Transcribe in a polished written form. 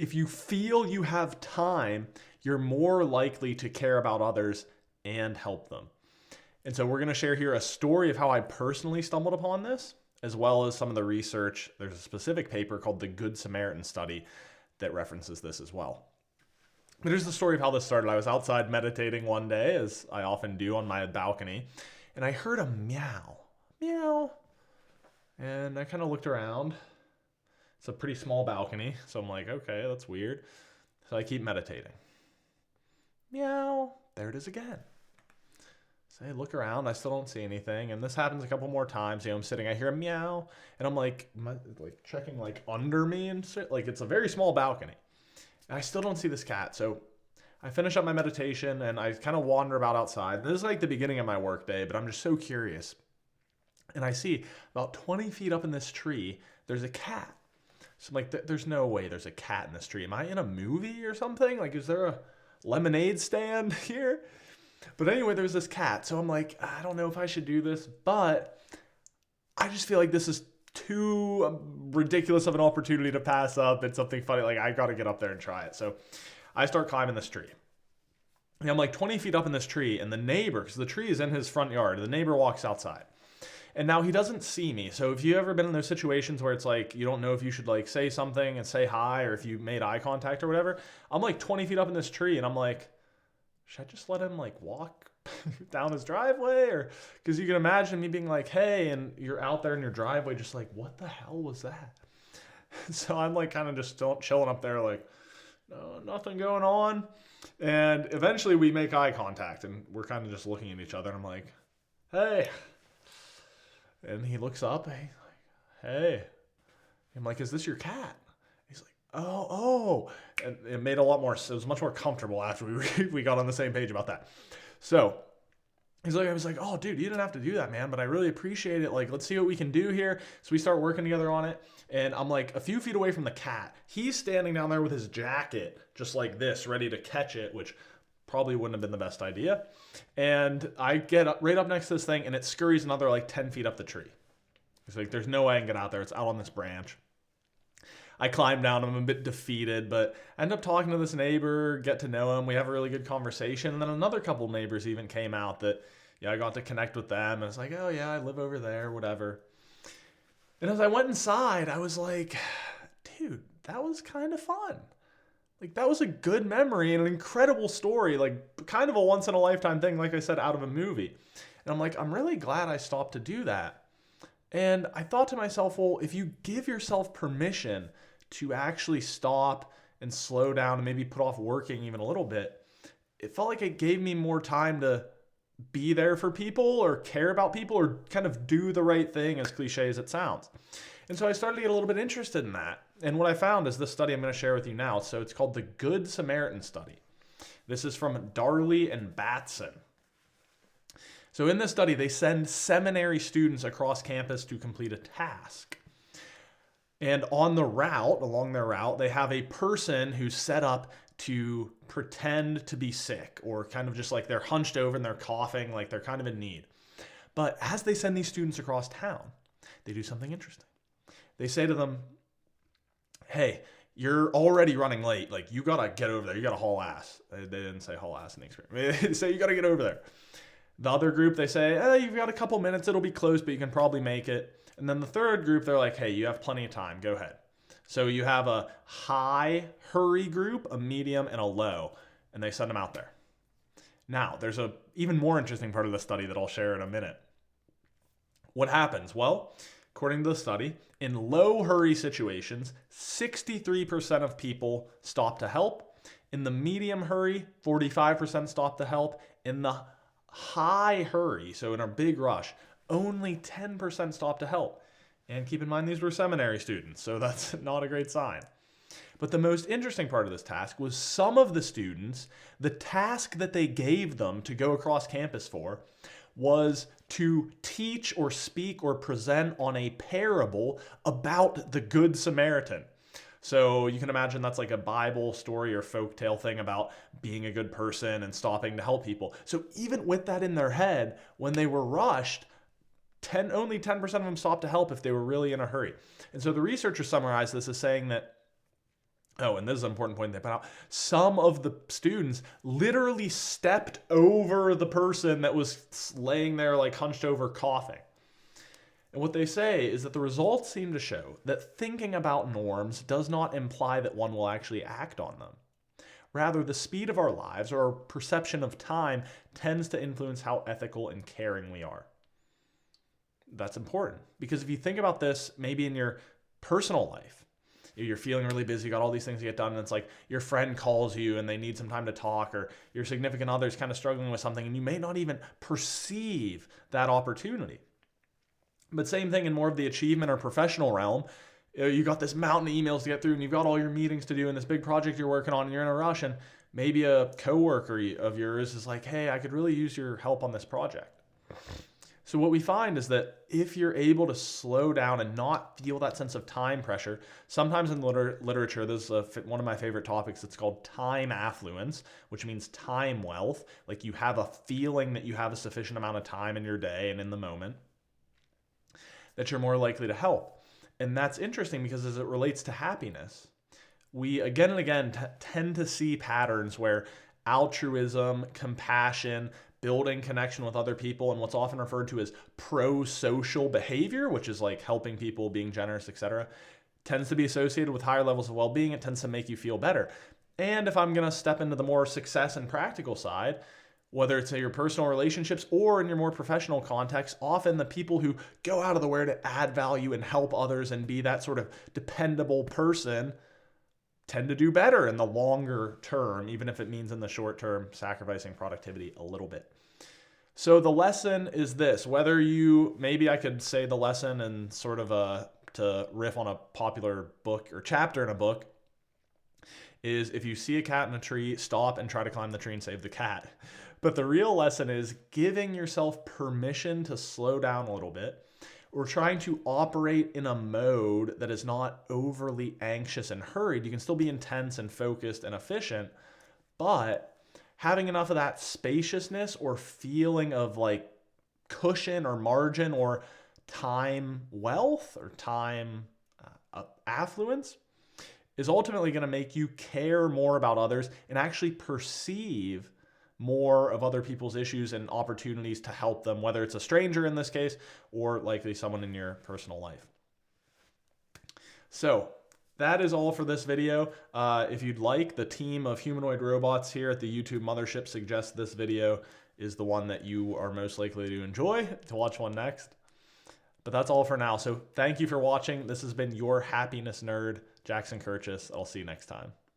If you feel you have time, you're more likely to care about others and help them. And so we're going to share here a story of how I personally stumbled upon this, as well as some of the research. There's a specific paper called the Good Samaritan Study that references this as well. But here's the story of how this started. I was outside meditating one day, as I often do on my balcony, and I heard a meow. Meow. And I kind of looked around. It's a pretty small balcony, so I'm like, okay, that's weird. So I keep meditating. Meow. There it is again. So I look around, I still don't see anything, and this happens a couple more times. I'm sitting, I hear a meow, and I'm like checking under me and shit. It's a very small balcony. And I still don't see this cat. So I finish up my meditation and I kind of wander about outside. This is the beginning of my work day, but I'm just so curious. And I see about 20 feet up in this tree, there's a cat. So I'm like, there's no way there's a cat in this tree. Am I in a movie or something? Is there a lemonade stand here? But anyway, there's this cat. So I'm like, I don't know if I should do this, but I just feel like this is too ridiculous of an opportunity to pass up. It's something funny. I got to get up there and try it. So I start climbing this tree. And I'm 20 feet up in this tree, and the neighbor, because the tree is in his front yard, the neighbor walks outside. And now he doesn't see me. So if you ever been in those situations where it's you don't know if you should say something and say hi, or if you made eye contact or whatever, I'm 20 feet up in this tree, and I'm should I just let him walk down his driveway? Or because you can imagine me being hey, and you're out there in your driveway just what the hell was that? So I'm kind of just chilling up there no, nothing going on. And eventually we make eye contact and we're kind of just looking at each other, and I'm hey. And he looks up, hey. I'm is this your cat? He's oh. And it made it was much more comfortable after we got on the same page about that. So I was oh, dude, you didn't have to do that, man, but I really appreciate it. Let's see what we can do here. So we start working together on it. And I'm a few feet away from the cat. He's standing down there with his jacket, just like this, ready to catch it, which probably wouldn't have been the best idea. And I get right up next to this thing, and it scurries another 10 feet up the tree. It's there's no way I can get out there. It's out on this branch. I climb down. I'm a bit defeated, but I end up talking to this neighbor, get to know him. We have a really good conversation. And then another couple neighbors even came out that, I got to connect with them. And it's oh, yeah, I live over there, whatever. And as I went inside, I was dude, that was kind of fun. That was a good memory and an incredible story, kind of a once-in-a-lifetime thing, like I said, out of a movie. And I'm really glad I stopped to do that. And I thought to myself, well, if you give yourself permission to actually stop and slow down and maybe put off working even a little bit, it felt like it gave me more time to be there for people or care about people or kind of do the right thing, as cliche as it sounds. And so I started to get a little bit interested in that. And what I found is this study I'm going to share with you now. So it's called the Good Samaritan Study. This is from Darley and Batson. So in this study, they send seminary students across campus to complete a task. And along their route, they have a person who's set up to pretend to be sick, or kind of just they're hunched over and they're coughing, they're kind of in need. But as they send these students across town, they do something interesting. They say to them, hey, you're already running late. You got to get over there. You got to haul ass. They didn't say haul ass in the experience. They say you got to get over there. The other group, they say, you've got a couple minutes. It'll be close, but you can probably make it. And then the third group, they're hey, you have plenty of time. Go ahead. So you have a high hurry group, a medium, and a low. And they send them out there. Now, there's a even more interesting part of the study that I'll share in a minute. What happens? Well, according to the study, in low hurry situations, 63% of people stop to help. In the medium hurry, 45% stop to help. In the high hurry, so in a big rush, only 10% stop to help. And keep in mind, these were seminary students, so that's not a great sign. But the most interesting part of this task was some of the students, the task that they gave them to go across campus for was to teach or speak or present on a parable about the Good Samaritan. So you can imagine that's like a Bible story or folktale thing about being a good person and stopping to help people. So even with that in their head, when they were rushed, only 10% of them stopped to help if they were really in a hurry. And so the researchers summarized this as saying that Oh, and this is an important point they put out. Some of the students literally stepped over the person that was laying there like hunched over coughing. And what they say is that the results seem to show that thinking about norms does not imply that one will actually act on them. Rather, the speed of our lives or our perception of time tends to influence how ethical and caring we are. That's important because if you think about this, maybe in your personal life, you're feeling really busy, you got all these things to get done, and it's like your friend calls you and they need some time to talk, or your significant other's kind of struggling with something and you may not even perceive that opportunity. But same thing in more of the achievement or professional realm. You got this mountain of emails to get through and you've got all your meetings to do and this big project you're working on and you're in a rush, and maybe a coworker of yours is like, hey, I could really use your help on this project. So what we find is that if you're able to slow down and not feel that sense of time pressure, sometimes in literature, this is one of my favorite topics. It's called time affluence, which means time wealth. Like you have a feeling that you have a sufficient amount of time in your day and in the moment that you're more likely to help. And that's interesting because as it relates to happiness, we again and again tend to see patterns where altruism, compassion, building connection with other people, and what's often referred to as prosocial behavior, which is like helping people, being generous, etc., tends to be associated with higher levels of well-being. It tends to make you feel better. And if I'm going to step into the more success and practical side, whether it's in your personal relationships or in your more professional context, often the people who go out of the way to add value and help others and be that sort of dependable person tend to do better in the longer term, even if it means in the short term sacrificing productivity a little bit. So the lesson is this, maybe I could say the lesson and sort of to riff on a popular book or chapter in a book, is if you see a cat in a tree, stop and try to climb the tree and save the cat. But the real lesson is giving yourself permission to slow down a little bit, or trying to operate in a mode that is not overly anxious and hurried. You can still be intense and focused and efficient, but having enough of that spaciousness or feeling of like cushion or margin or time wealth or time affluence is ultimately going to make you care more about others and actually perceive more of other people's issues and opportunities to help them, whether it's a stranger in this case or likely someone in your personal life. So that is all for this video. If you'd like, the team of humanoid robots here at the YouTube Mothership suggests this video is the one that you are most likely to enjoy, to watch one next. But that's all for now. So thank you for watching. This has been your happiness nerd, Jackson Kirchis. I'll see you next time.